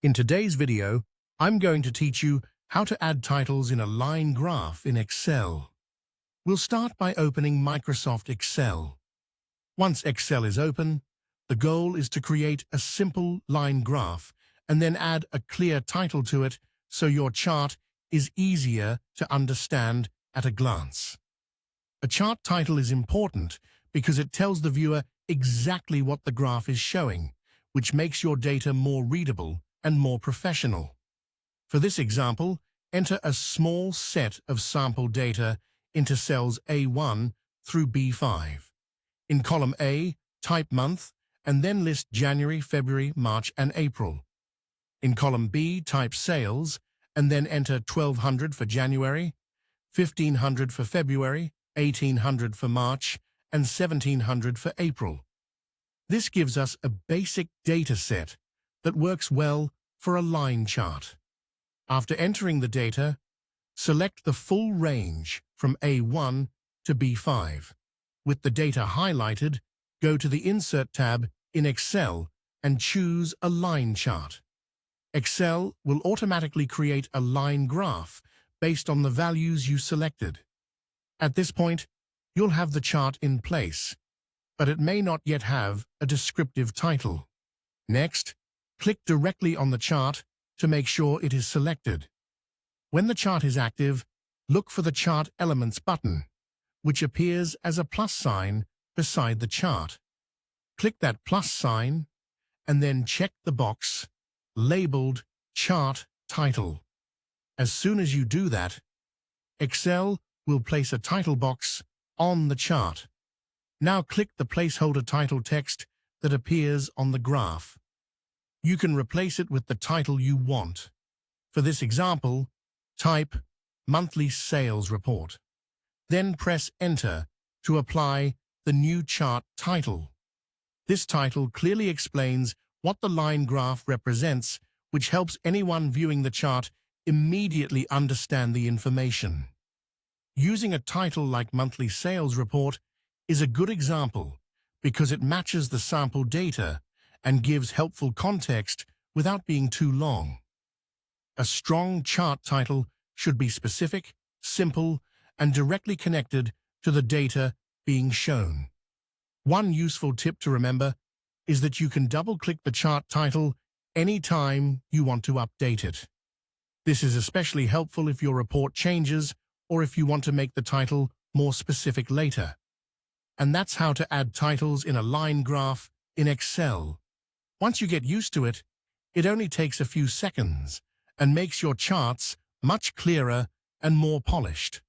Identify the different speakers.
Speaker 1: In today's video, I'm going to teach you how to add titles in a line graph in Excel. We'll start by opening Microsoft Excel. Once Excel is open, the goal is to create a simple line graph and then add a clear title to it so your chart is easier to understand at a glance. A chart title is important because it tells the viewer exactly what the graph is showing, which makes your data more readable and more professional. For this example, enter a small set of sample data into cells A1 through B5. In column A, type month, and then list January, February, March, and April. In column B, type sales, and then enter 1,200 for January, 1,500 for February, 1,800 for March, and 1,700 for April. This gives us a basic data set that works well for a line chart. After entering the data, select the full range from A1 to B5. With the data highlighted, go to the Insert tab in Excel and choose a line chart. Excel will automatically create a line graph based on the values you selected. At this point, you'll have the chart in place, but it may not yet have a descriptive title. Next, click directly on the chart to make sure it is selected. When the chart is active, look for the Chart Elements button, which appears as a plus sign beside the chart. Click that plus sign and then check the box labeled Chart Title. As soon as you do that, Excel will place a title box on the chart. Now click the placeholder title text that appears on the graph. You can replace it with the title you want. For this example, type Monthly Sales Report. Then press Enter to apply the new chart title. This title clearly explains what the line graph represents, which helps anyone viewing the chart immediately understand the information. Using a title like Monthly Sales Report is a good example because it matches the sample data and gives helpful context without being too long. A strong chart title should be specific, simple, and directly connected to the data being shown. One useful tip to remember is that you can double-click the chart title anytime you want to update it. This is especially helpful if your report changes or if you want to make the title more specific later. And that's how to add titles in a line graph in Excel. Once you get used to it, it only takes a few seconds and makes your charts much clearer and more polished.